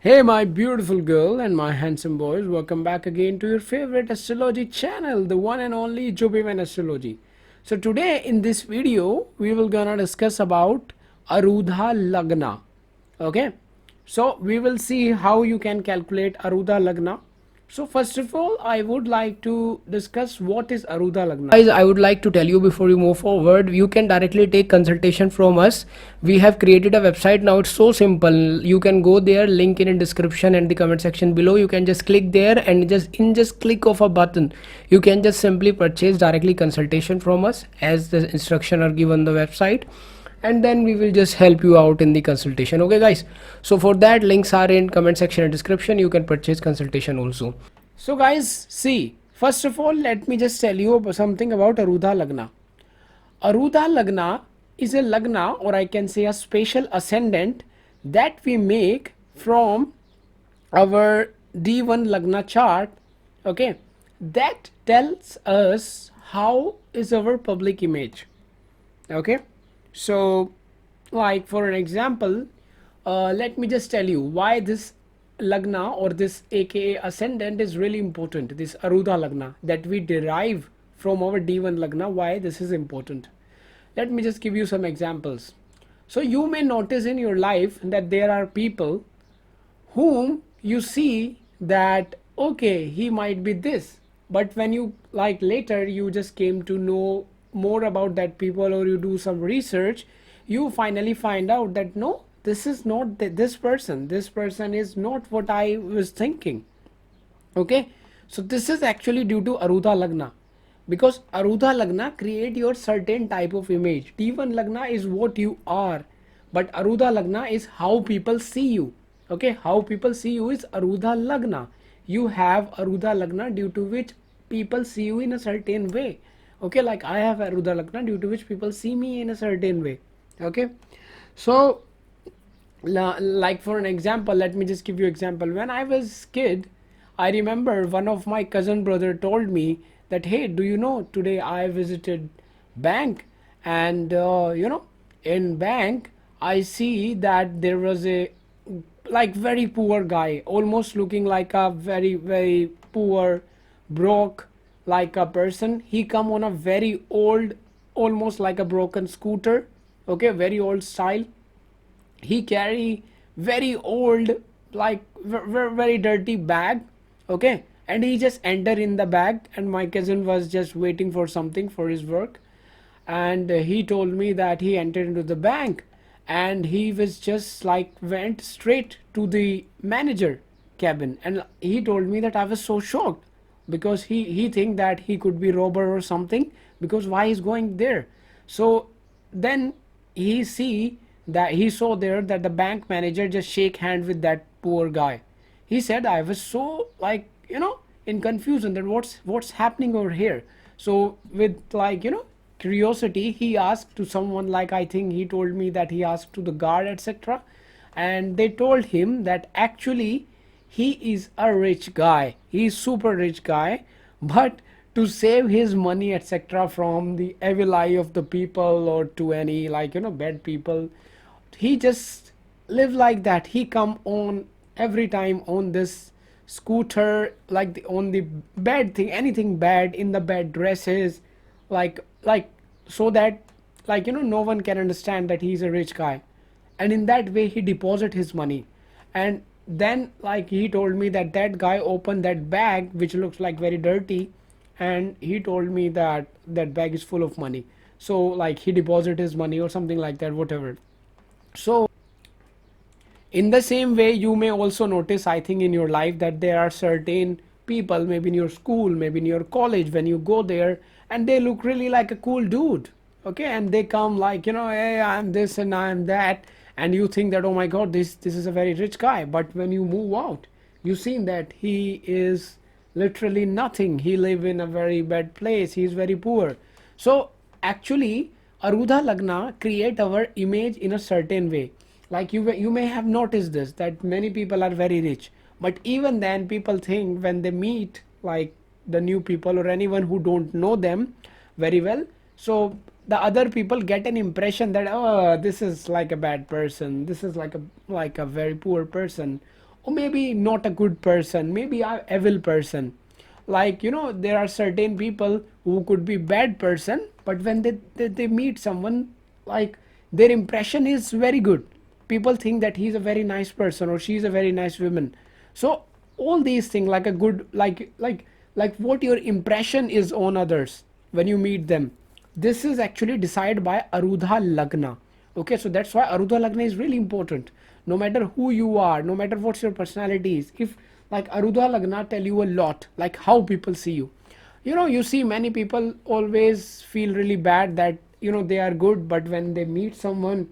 Hey my beautiful girl and my handsome boys, welcome back again to your favorite astrology channel, the one and only Jobiman Astrology. So today in this video, we will gonna discuss about Arudha Lagna. Okay, so we will see how you can calculate Arudha Lagna. So first of all, I would like to discuss what is Arudha Lagna. Guys, I would like to tell you before you move forward, you can directly take consultation from us. We have created a website now. It's so simple. You can go there, link in description and the comment section below. You can just click there and just click of a button, you can just simply purchase directly consultation from us as the instruction are given on the website, and then we will just help you out in the consultation. Okay guys, so for that, links are in comment section and description. You can purchase consultation also. So guys, see, first of all, let me just tell you something about Arudha Lagna. Arudha Lagna is a Lagna, or I can say a special ascendant that we make from our D1 Lagna chart. Okay, that tells us how is our public image. Okay, so like for an example, let me just tell you why this Lagna or this aka ascendant is really important. This Arudha Lagna that we derive from our D1 Lagna, why this is important. Let me just give you some examples. So you may notice in your life that there are people whom you see that okay, he might be this, but when you like later you just came to know more about that people, or you do some research, you finally find out that no, this is not this person is not what I was thinking. Okay, so this is actually due to Arudha Lagna, because Arudha Lagna create your certain type of image. D1 Lagna is what you are, but Arudha Lagna is how people see you. Okay, how people see you is Arudha Lagna. You have Arudha Lagna due to which people see you in a certain way. Okay, like I have Arudha Lagna due to which people see me in a certain way. Okay, so like for an example, let me just give you example. When I was kid, I remember one of my cousin brother told me that, hey, do you know today I visited bank, and in bank I see that there was a like very poor guy, almost looking like a very poor, broke like a person. He come on a very old, almost like a broken scooter. Okay, very old style. He carry very old, like very dirty bag. Okay, and he just enter in the bag, and my cousin was just waiting for something for his work, and he told me that he entered into the bank, and he was just like went straight to the manager cabin, and he told me that I was so shocked, because he think that he could be robber or something, because why he's going there. So then he saw there that the bank manager just shake hand with that poor guy. He said, I was so like in confusion that what's happening over here. So with like curiosity, he asked to someone, like I think he told me that he asked to the guard, etc., and they told him that actually he is a rich guy, he's super rich guy, but to save his money, etc., from the evil eye of the people, or to any like bad people, he just live like that. He come on every time on this scooter, like on the bad thing, anything bad, in the bad dresses, like so that like no one can understand that he's a rich guy, and in that way he deposit his money. And then like he told me that that guy opened that bag which looks like very dirty, and he told me that that bag is full of money. So like he deposited his money or something like that, whatever. So in the same way, you may also notice, I think, in your life that there are certain people, maybe in your school, maybe in your college, when you go there, and they look really like a cool dude. Okay, and they come like hey, I'm this and I'm that, and you think that, oh my god, this is a very rich guy. But when you move out, you see that he is literally nothing. He live in a very bad place, he is very poor. So actually Arudha Lagna create our image in a certain way. Like you may have noticed this, that many people are very rich, but even then people think when they meet like the new people or anyone who don't know them very well, so the other people get an impression that, oh, this is like a bad person, this is like a very poor person, or maybe not a good person, maybe a evil person. Like, you know, there are certain people who could be bad person, but when they meet someone, like, their impression is very good. People think that he's a very nice person or she's a very nice woman. So all these things, like a good, like what your impression is on others when you meet them, this is actually decided by Arudha Lagna. Okay, so that's why Arudha Lagna is really important. No matter who you are, no matter what your personality is, if like Arudha Lagna tell you a lot, like how people see you. You know, you see many people always feel really bad that, you know, they are good, but when they meet someone,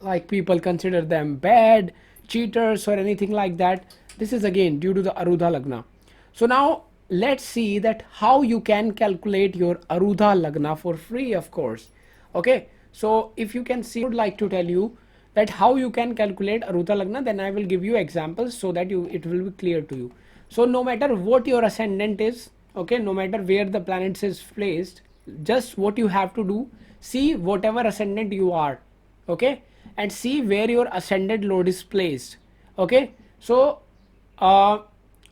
like people consider them bad, cheaters or anything like that. This is again due to the Arudha Lagna. So now let's see that how you can calculate your Arudha Lagna for free, of course. Okay, so if you can see, I would like to tell you that how you can calculate Arudha Lagna, then I will give you examples so that it will be clear to you. So no matter what your ascendant is, okay, no matter where the planets is placed, just what you have to do, see whatever ascendant you are, okay, and see where your ascendant lord is placed. Okay, so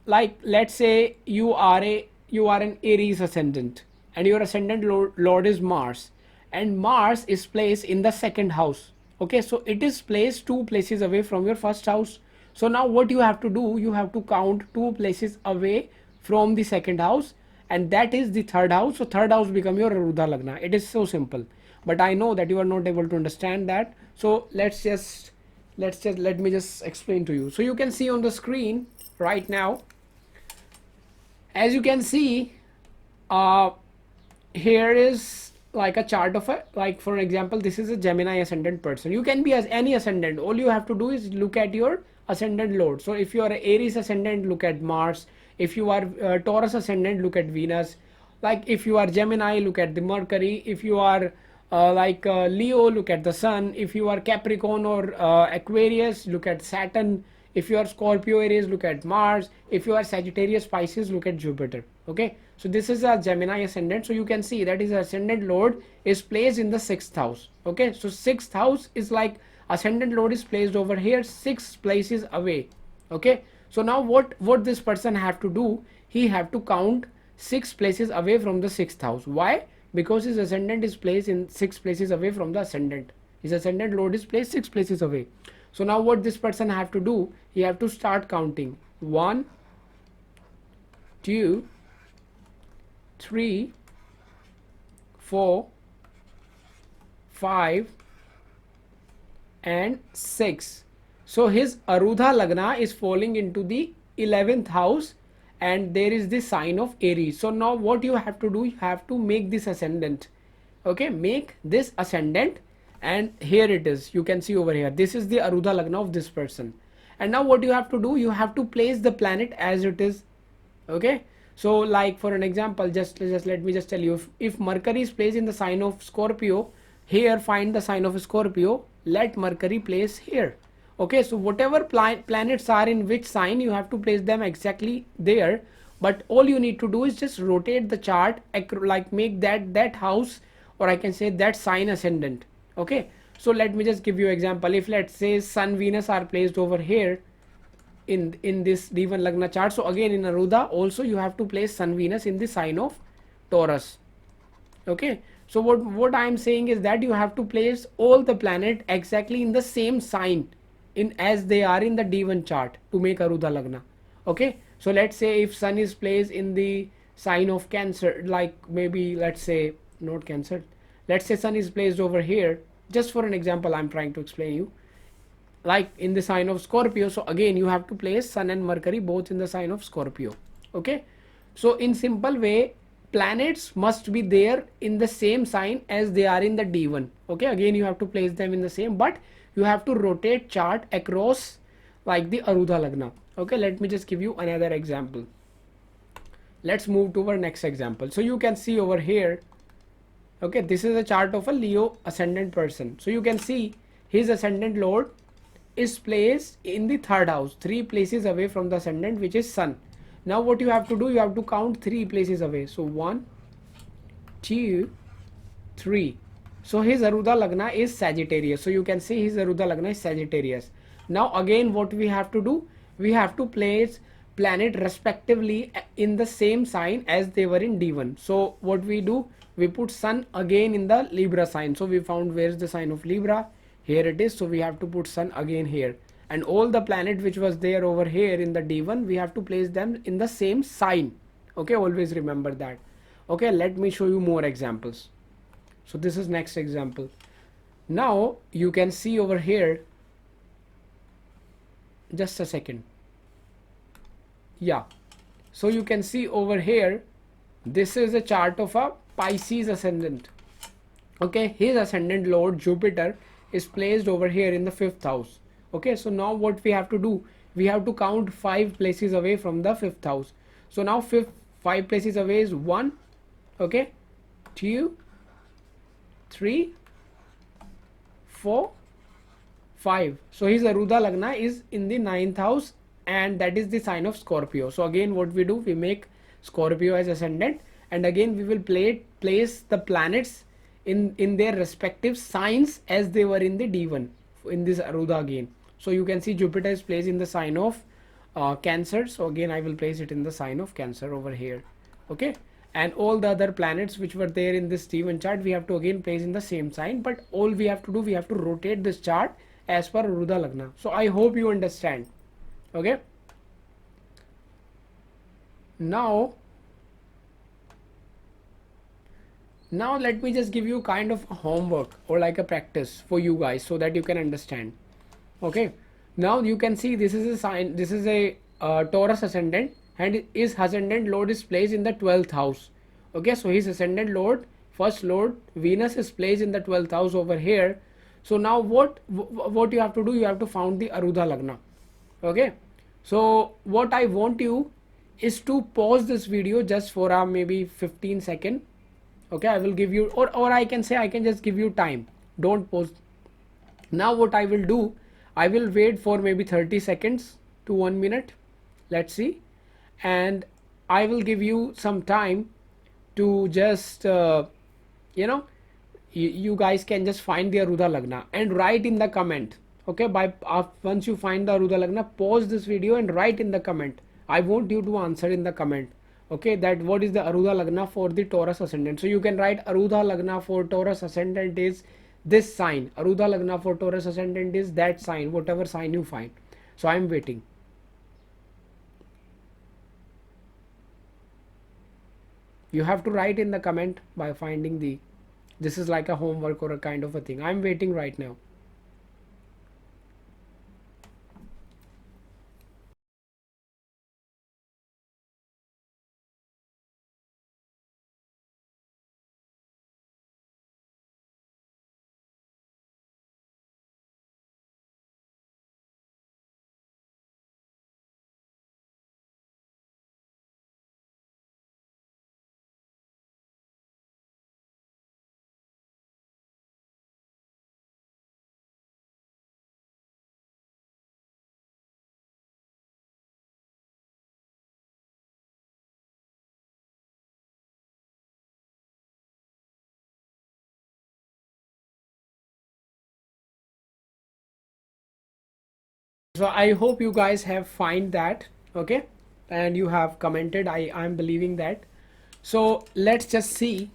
like let's say you are an Aries ascendant and your ascendant lord is Mars, and Mars is placed in the second house. Okay, so it is placed 2 places away from your first house. So now what you have to do, you have to count 2 places away from the second house, and that is the third house. So third house become your Arudha Lagna. It is so simple, but I know that you are not able to understand that. So let me just explain to you. So you can see on the screen right now, as you can see, here is like a chart of a, like for example, this is a Gemini ascendant person. You can be as any ascendant. All you have to do is look at your ascendant lord. So if you are Aries ascendant, look at Mars. If you are Taurus ascendant, look at Venus. Like if you are Gemini, look at the Mercury. If you are Leo, look at the Sun. If you are Capricorn or Aquarius, look at Saturn. If you are Scorpio Aries, look at Mars. If you are Sagittarius Pisces, look at Jupiter. Okay, so this is a Gemini ascendant. So you can see that his ascendant lord is placed in the 6th house. Okay, so 6th house is like ascendant lord is placed over here 6 places away. Okay, so now what this person have to do, he have to count 6 places away from the 6th house. Why? Because his ascendant is placed in 6 places away from the ascendant. His ascendant lord is placed 6 places away. So now what this person have to do, he have to start counting 1, 2, 3, 4, 5 and 6. So his Arudha Lagna is falling into the 11th house, and there is the sign of Aries. So now what you have to do, you have to make this ascendant. Okay, make this ascendant, and here it is. You can see over here, this is the Arudha Lagna of this person. And now what you have to do, you have to place the planet as it is. Okay, so like for an example, just let me just tell you, if Mercury is placed in the sign of Scorpio, here find the sign of Scorpio, let Mercury place here. Okay, so whatever planets are in which sign, you have to place them exactly there. But all you need to do is just rotate the chart, like make that house, or I can say that sign ascendant. Okay, so let me just give you example. If let's say Sun Venus are placed over here in this D1 Lagna chart, so again in Arudha also you have to place Sun Venus in the sign of Taurus. Okay, so what I am saying is that you have to place all the planet exactly in the same sign in as they are in the D1 chart to make Arudha Lagna. Okay, so let's say if Sun is placed in the sign of Cancer, like maybe let's say not Cancer, let's say Sun is placed over here, just for an example I'm trying to explain you, like in the sign of Scorpio. So again you have to place Sun and Mercury both in the sign of Scorpio. Okay, so in simple way, planets must be there in the same sign as they are in the D1. Okay, again you have to place them in the same, but you have to rotate chart across like the Arudha Lagna. Okay, let me just give you another example. Let's move to our next example. So you can see over here, okay, this is a chart of a Leo ascendant person. So you can see his ascendant lord is placed in the 3rd house, 3 places away from the ascendant, which is Sun. Now what you have to do, you have to count 3 places away. So 1, 2, 3. So his Arudha Lagna is Sagittarius. So you can see his Arudha Lagna is Sagittarius. Now again what we have to do, we have to place planet respectively in the same sign as they were in D1. So what we do, we put sun again in the Libra sign. So we found where's the sign of Libra, here it is. So we have to put sun again here, and all the planet which was there over here in the D1, we have to place them in the same sign. Okay, always remember that. Okay, let me show you more examples. So this is next example. Now you can see over here, just a second. Yeah, so you can see over here, this is a chart of a Pisces ascendant. Okay, his ascendant lord Jupiter is placed over here in the 5th house. Okay, so now what we have to do, we have to count 5 places away from the 5th house. So now 5 places away is 1, okay, 2, 3, 4, 5. So his Arudha Lagna is in the 9th house, and that is the sign of Scorpio. So again what we do, we make Scorpio as ascendant, and again we will place the planets in their respective signs as they were in the D1 in this Arudha again. So you can see Jupiter is placed in the sign of Cancer. So again I will place it in the sign of Cancer over here. Okay, and all the other planets which were there in this D1 chart, we have to again place in the same sign, but all we have to do, we have to rotate this chart as per Arudha Lagna. So I hope you understand. Okay, now let me just give you kind of a homework or like a practice for you guys so that you can understand. Okay, now you can see this is a sign, this is a Taurus ascendant, and his ascendant lord is placed in the 12th house. Okay, so his ascendant lord, first lord Venus, is placed in the 12th house over here. So now what you have to do, you have to find the Arudha Lagna. Okay, so what I want you is to pause this video just for maybe 15 seconds. Okay, I will give you, or I can say, I can just give you time, don't pause. Now what I will do, I will wait for maybe 30 seconds to 1 minute, let's see, and I will give you some time to just you know, you guys can just find the Arudha Lagna and write in the comment. Okay, once you find the Arudha Lagna, pause this video and write in the comment. I want you to answer in the comment. Okay, that what is the Arudha Lagna for the Taurus ascendant. So you can write Arudha Lagna for Taurus ascendant is this sign, Arudha Lagna for Taurus ascendant is that sign, whatever sign you find. So I am waiting. You have to write in the comment by finding the, this is like a homework or a kind of a thing. I am waiting right now. So I hope you guys have find that. Okay, and you have commented, I'm believing that. So let's just see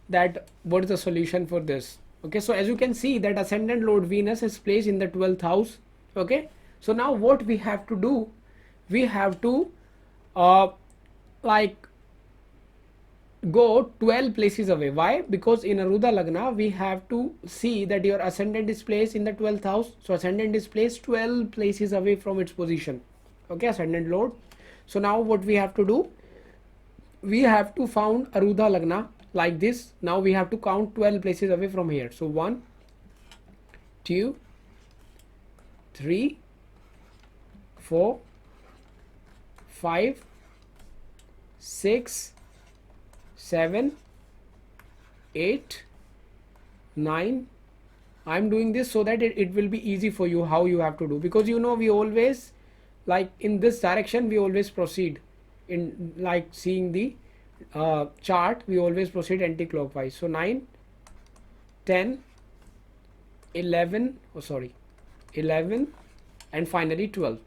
that what is the solution for this. Okay, so as you can see that ascendant lord Venus is placed in the 12th house. Okay, so now what we have to do, we have to like go 12 places away. Why? Because in Arudha Lagna we have to see that your ascendant is placed in the 12th house. So ascendant is placed 12 places away from its position. Okay, ascendant lord. So now what we have to do, we have to found Arudha Lagna like this. Now we have to count 12 places away from here. So 1, 2, 3, 4, 5, 6, 7, 8, 9. I'm doing this so that it will be easy for you how you have to do, because you know we always like in this direction we always proceed in like seeing the chart, we always proceed anti-clockwise. So 9, 10, 11, 11 and finally 12.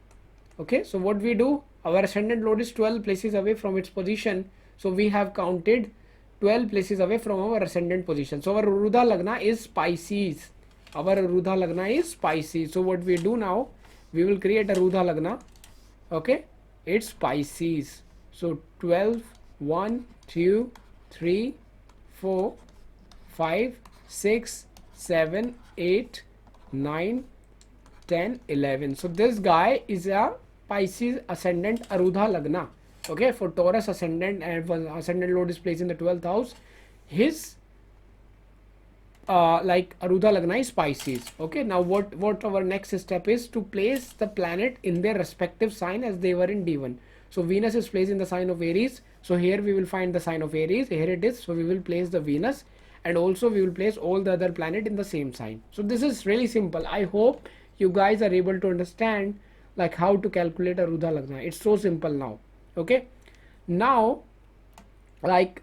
Okay, so what we do, our ascendant lord is 12 places away from its position, so we have counted 12 places away from our ascendant position. So our Arudha Lagna is Pisces. Our Arudha Lagna is Pisces. So what we do now, we will create a Arudha Lagna. Okay, it's Pisces. So 12, 1, 2, 3, 4, 5, 6, 7, 8, 9, 10, 11. So this guy is a Pisces ascendant Arudha Lagna. Okay, for Taurus ascendant and ascendant lord is placed in the 12th house, his like Arudha Lagna is Pisces. Okay, now what our next step is to place the planet in their respective sign as they were in D1. So Venus is placed in the sign of Aries, so here we will find the sign of Aries, here it is, so we will place the Venus, and also we will place all the other planet in the same sign. So this is really simple. I hope you guys are able to understand like how to calculate Arudha Lagna. It's so simple now. Okay, now like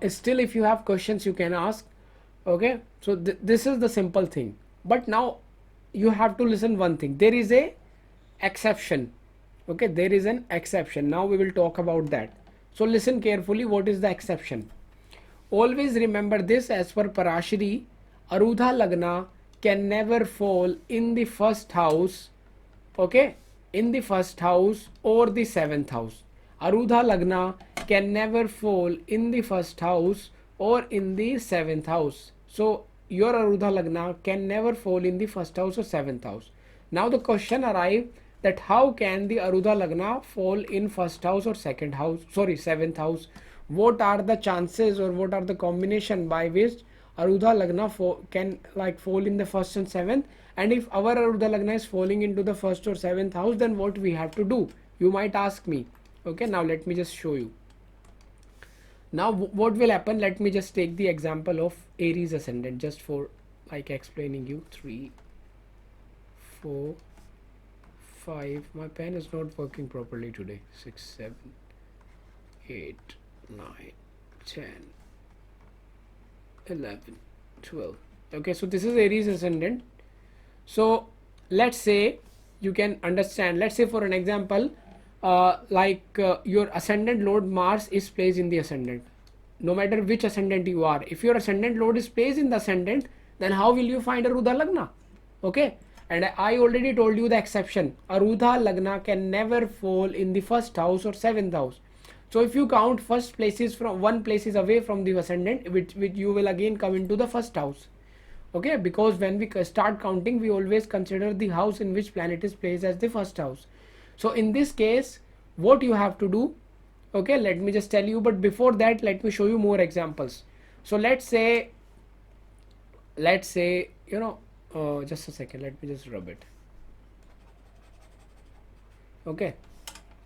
still if you have questions you can ask. Okay, so this is the simple thing, but now you have to listen one thing. There is a exception. Okay, there is an exception. Now we will talk about that. So listen carefully, what is the exception? Always remember this, as per Parashari, Arudha Lagna can never fall in the first house. Okay, in the first house or the 7th house. Arudha Lagna can never fall in the first house or in the 7th house. So your Arudha Lagna can never fall in the first house or 7th house. Now the question arrives that how can the Arudha Lagna fall in first house or 7th house? What are the chances or what are the combination by which Arudha Lagna can like fall in the first and 7th? And if our Arudha Lagna is falling into the first or 7th house, then what we have to do? You might ask me. Okay, now let me just show you. Now what will happen, let me just take the example of Aries ascendant just for like explaining you. 3, 4, 5, my pen is not working properly today. 6, 7, 8, 9, 10, 11, 12. Okay, so this is Aries ascendant. So let's say you can understand, let's say for an example, your ascendant lord Mars is placed in the ascendant. No matter which ascendant you are, if your ascendant lord is placed in the ascendant, then how will you find Arudha Lagna? Okay, and I already told you the exception. Arudha Lagna can never fall in the first house or 7th house. So if you count first places from 1 places away from the ascendant, which you will again come into the first house. Okay, because when we start counting, we always consider the house in which planet is placed as the first house. So in this case, what you have to do, okay, let me just tell you, but before that let me show you more examples. So let's say you know, just a second, let me just rub it. Okay,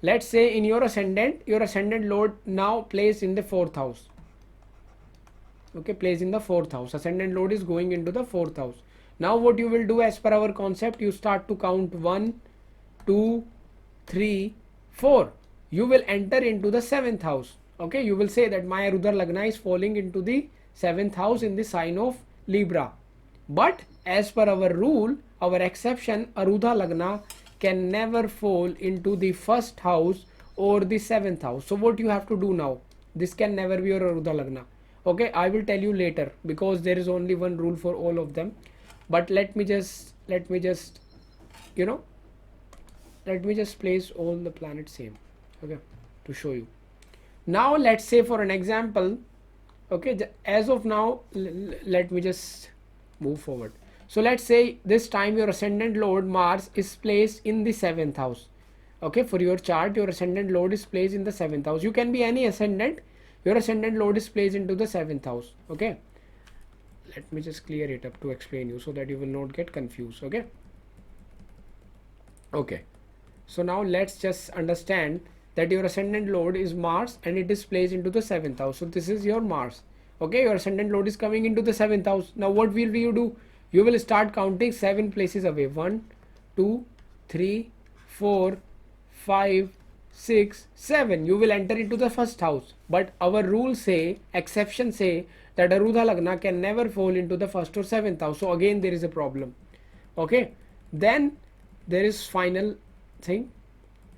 let's say in your ascendant lord now placed in the 4th house. Okay, placed in the 4th house, ascendant lord is going into the 4th house. Now what you will do, as per our concept, you start to count 1, 2, 3, 4. You will enter into the 7th house. Okay, you will say that my Arudha Lagna is falling into the 7th house in the sign of Libra. But as per our rule, our exception, Arudha Lagna can never fall into the first house or the 7th house. So what you have to do now, this can never be your Arudha Lagna. Okay, I will tell you later, because there is only one rule for all of them. But let me just you know, let me just place all the planets same. Okay, to show you. Now let's say for an example, okay, as of now let me just move forward. So let's say this time your ascendant lord Mars is placed in the 7th house. Okay, for your chart your ascendant lord is placed in the 7th house. You can be any ascendant, your ascendant lord is placed into the 7th house. Okay, let me just clear it up to explain you so that you will not get confused. Okay, okay, so now let's just understand that your ascendant lord is Mars and it is placed into the 7th house. So this is your Mars. Okay, your ascendant lord is coming into the 7th house. Now what will you do? You will start counting 7 places away. 1, 2, 3, 4, 5, 6, 7. You will enter into the first house. But our rules say, exceptions say, that Arudha Lagna can never fall into the first or 7th house. So again there is a problem. Okay, then there is final thing.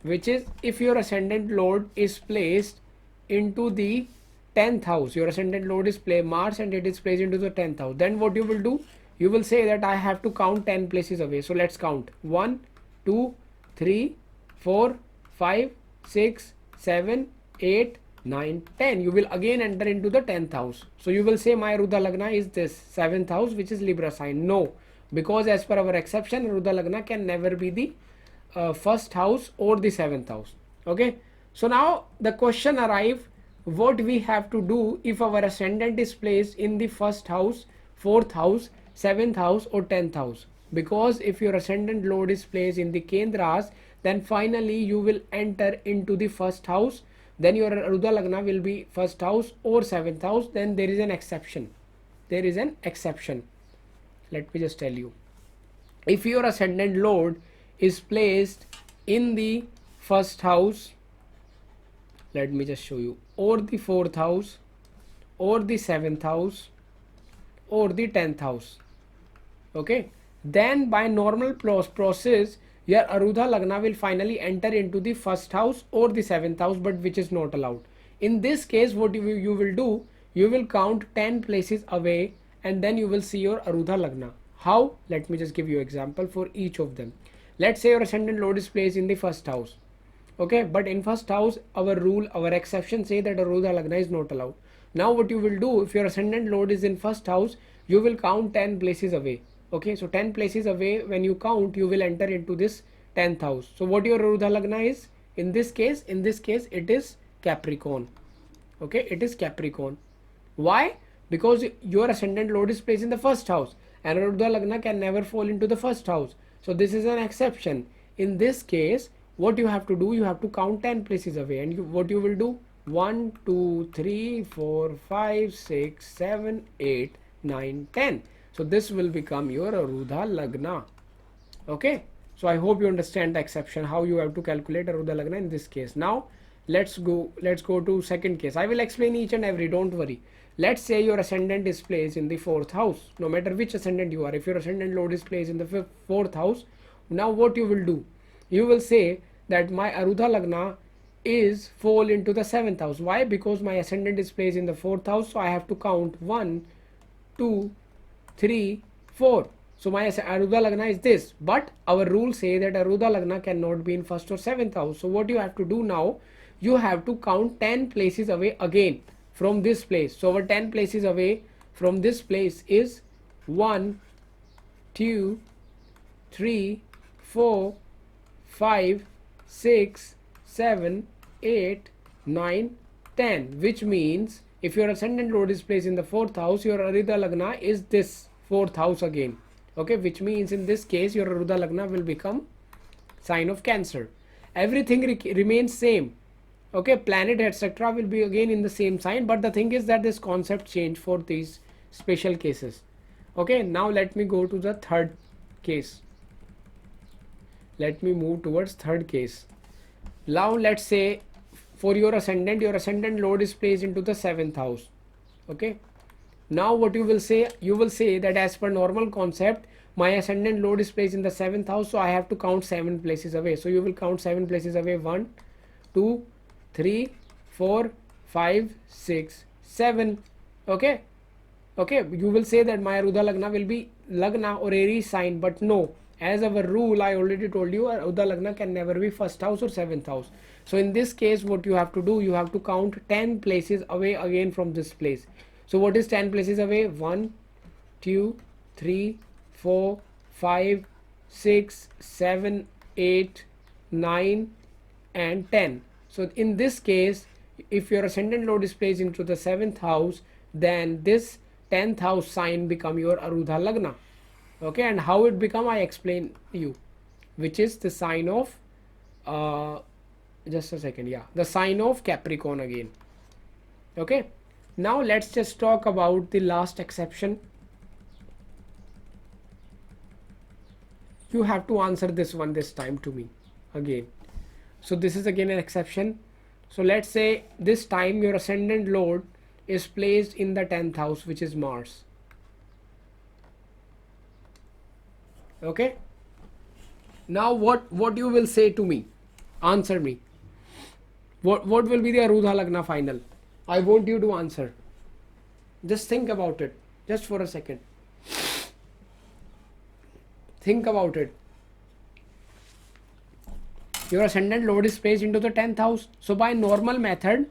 which is if your ascendant lord is placed into the 10th house, your ascendant lord is Mars and it is placed into the 10th house, then what you will do, you will say that I have to count 10 places away. So let's count 1 2 3 4 5 6 7 8 9 10. You will again enter into the 10th house. So you will say my Arudha Lagna is this 7th house, which is Libra sign. No, because as per our exception, Arudha Lagna can never be the first house or the 7th house. Okay, so now the question arrives, what we have to do if our ascendant is placed in the first house, 4th house, 7th house or 10th house. Because if your ascendant lord is placed in the Kendras, then finally you will enter into the first house, then your Arudha Lagna will be first house or 7th house. Then there is an exception. There is an exception. Let me just tell you. If your ascendant lord is placed in the first house, let me just show you, or the 4th house or the 7th house or the 10th house, okay, then by normal process your Arudha Lagna will finally enter into the first house or the 7th house, but which is not allowed. In this case, what you will do, you will count 10 places away and then you will see your Arudha Lagna. How? Let me just give you example for each of them. Let's say your ascendant lord is placed in the first house, okay, but in first house our rule, our exception say that Arudha Lagna is not allowed. Now what you will do, if your ascendant lord is in first house, you will count 10 places away. Okay, so 10 places away when you count, you will enter into this 10th house. So what your Arudha Lagna is in this case? In this case it is Capricorn. Okay, it is Capricorn. Why? Because your ascendant lord is placed in the first house and Arudha Lagna can never fall into the first house. So this is an exception. In this case, what you have to do, you have to count 10 places away, and what you will do, 1 2 3 4 5 6 7 8 9 10. So this will become your Arudha Lagna. Okay, so I hope you understand the exception, how you have to calculate Arudha Lagna in this case. Now let's go to second case. I will explain each and every, don't worry. Let's say your ascendant is placed in the 4th house, no matter which ascendant you are. If your ascendant lord is placed in the 4th house, now what you will do, you will say that my Arudha Lagna is fall into the 7th house. Why? Because my ascendant is placed in the 4th house, so I have to count 1 2 3 4. So my Arudha Lagna is this, but our rules say that Arudha Lagna cannot be in first or 7th house. So what you have to do now, you have to count 10 places away again from this place. So our 10 places away from this place is 1 2 3 4 5 6 7 8 9 10, which means if your ascendant lord is placed in the 4th house, your Arudha Lagna is this 4th house again. Okay, which means in this case your Arudha Lagna will become sign of Cancer. Everything remains same. Okay, planet etc will be again in the same sign, but the thing is that this concept changed for these special cases. Okay, now let me go to the third case. Let me move towards third case. Now let's say for your ascendant lord is placed into the 7th house. Okay, now what you will say, you will say that as per normal concept, my ascendant lord is placed in the 7th house, so I have to count 7 places away. So you will count 7 places away, 1 2 3 4 5 6 7. Okay, you will say that my Arudha Lagna will be Lagna or Aries sign, but no, as our rule I already told you, Arudha Lagna can never be first house or 7th house. So in this case what you have to do, you have to count 10 places away again from this place. So what is 10 places away? 1 2 3 4 5 6 7 8 9 and 10. So in this case, if your ascendant lord is placed into the 7th house, then this 10th house sign become your Arudha Lagna. Okay, and how it become, I explain you, which is the sign of just a second, yeah, the sign of Capricorn again. Okay, now let's just talk about the last exception. You have to answer this one this time to me again. So this is again an exception. So let's say this time your ascendant lord is placed in the 10th house, which is Mars. Okay, now what you will say to me, Answer me. What will be the Arudha Lagna final? I want you to answer. Just think about it. Just for a second. Think about it. Your ascendant Lord is placed into the 10th house. So by normal method,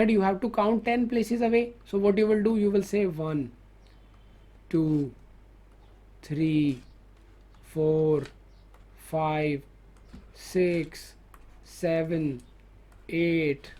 you have to count 10 places away. So what you will do, you will say 1, 2, 3, 4, 5, 6, 7, 8,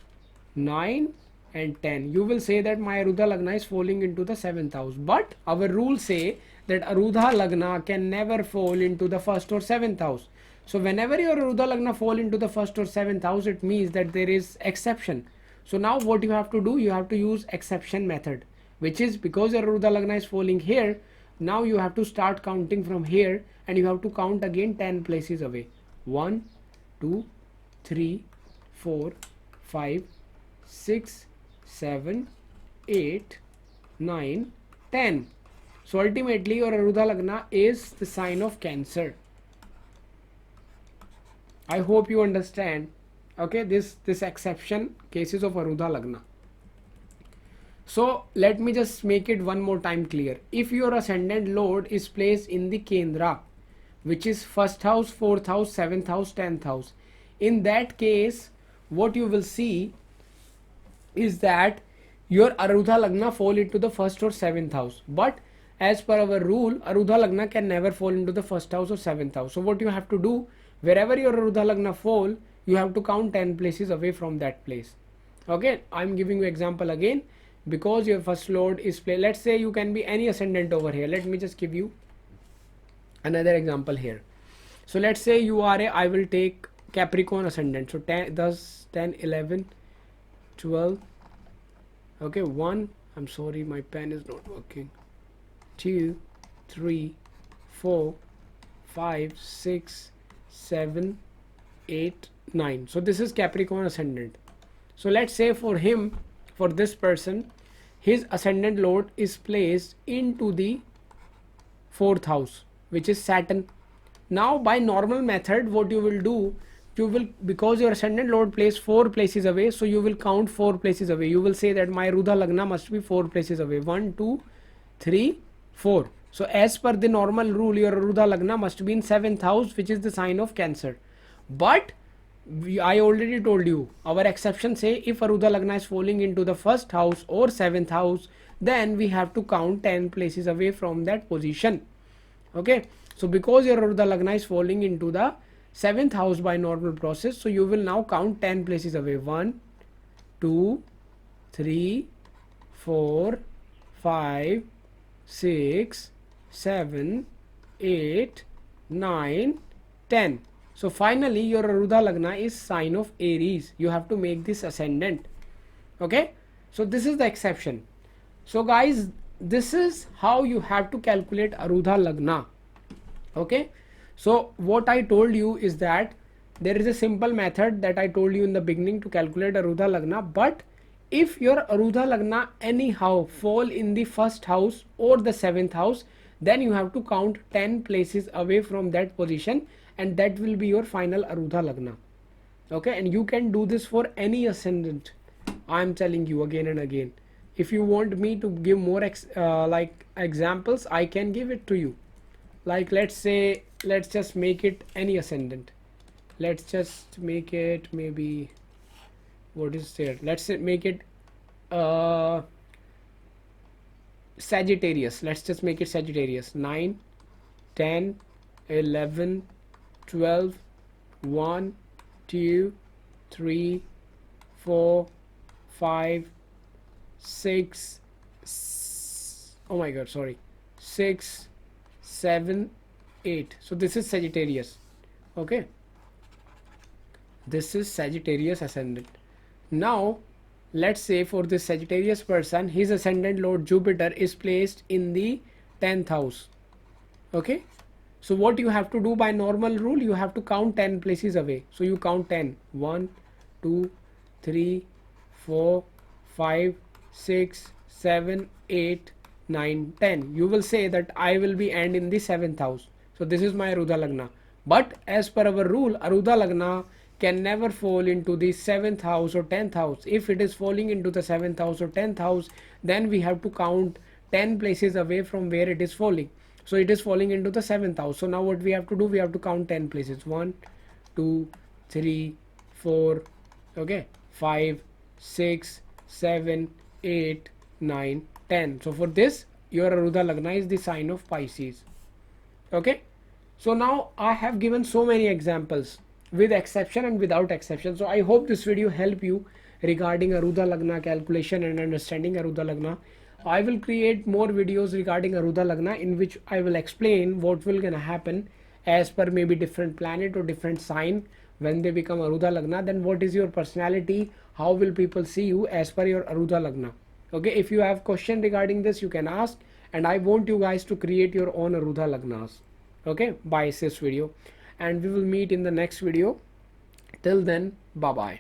9 and 10. You will say that my Arudha Lagna is falling into the 7th house. But our rules say that Arudha Lagna can never fall into the 1st or 7th house. So whenever your Arudha Lagna fall into the 1st or 7th house, it means that there is exception. So now what you have to do, you have to use exception method, which is because your Arudha Lagna is falling here, now you have to start counting from here and you have to count again 10 places away. 1, 2, 3, 4, 5, 6, 7, 8, 9, 10. So ultimately your Arudha Lagna is the sign of Cancer. I hope you understand. Okay, this exception cases of Arudha Lagna. So let me just make it one more time clear. If your ascendant Lord is placed in the Kendra, which is 1st house, 4th house, 7th house, 10th house, in that case what you will see is that your Arudha Lagna fall into the 1st or 7th house. But as per our rule, Arudha Lagna can never fall into the 1st house or 7th house. So what you have to do, wherever your Arudha Lagna fall, you have to count 10 places away from that place. Okay, I'm giving you example again. Because your first Lord is placed, let's say you can be any ascendant over here. Let me just give you another example here. So let's say you are I will take Capricorn ascendant. So 10, 11, 12. Okay, 1. I'm sorry, my pen is not working. 2, 3, 4, 5, 6, 7, 8, 9. So this is Capricorn ascendant. So let's say for him, for this person, his ascendant Lord is placed into the 4th house, which is Saturn. Now by normal method, what you will do, you will, because your ascendant Lord placed 4 places away, so you will count 4 places away. You will say that my Arudha Lagna must be 4 places away. 1, 2, 3, 4. So as per the normal rule, your Arudha Lagna must be in 7th house, which is the sign of Cancer. But I already told you, our exception say if Arudha Lagna is falling into the 1st house or 7th house, then we have to count 10 places away from that position. Okay, so because your Arudha Lagna is falling into the 7th house by normal process, so you will now count 10 places away. 1, 2, 3, 4, 5, 6, 7, 8, 9, 10. So finally your Arudha Lagna is sign of Aries. You have to make this ascendant. Okay, so this is the exception. So guys, this is how you have to calculate Arudha Lagna. Okay, so what I told you is that there is a simple method that I told you in the beginning to calculate Arudha Lagna. But if your Arudha Lagna anyhow fall in the 1st house or the 7th house, then you have to count 10 places away from that position, and that will be your final Arudha Lagna. Okay, and you can do this for any ascendant. I am telling you again and again. If you want me to give more like examples, I can give it to you. Like let's say, let's just make it any ascendant. Let's just make it maybe, what is there? Let's say make it Sagittarius. Let's just make it Sagittarius. 9, 10, 11, 12, 1, 2, 3, 4, 5, 6, oh my god, sorry, 6, 7, 8. So this is Sagittarius. Okay, this is Sagittarius ascendant. Now let's say for this Sagittarius person, his ascendant Lord Jupiter is placed in the 10th house. Okay, so what you have to do by normal rule, you have to count 10 places away. So you count 10. 1, 2, 3, 4, 5, 6, 7, 8, 9, 10. You will say that I will be end in the 7th house. So this is my Arudha Lagna. But as per our rule, Arudha Lagna can never fall into the 7th house or 10th house. If it is falling into the 7th house or 10th house, then we have to count 10 places away from where it is falling. So it is falling into the 7th house. So now what we have to do, we have to count 10 places. 1, 2, 3, 4, okay, 5, 6, 7, 8, 9, 10. So for this, your Arudha Lagna is the sign of Pisces. Okay. So now I have given so many examples with exception and without exception. So I hope this video help you regarding Arudha Lagna calculation and understanding Arudha Lagna. I will create more videos regarding Arudha Lagna in which I will explain what will gonna happen as per maybe different planet or different sign when they become Arudha Lagna. Then what is your personality? How will people see you as per your Arudha Lagna? Okay, if you have question regarding this, you can ask, and I want you guys to create your own Arudha Lagnas. Okay, by this video, and we will meet in the next video. Till then, bye bye.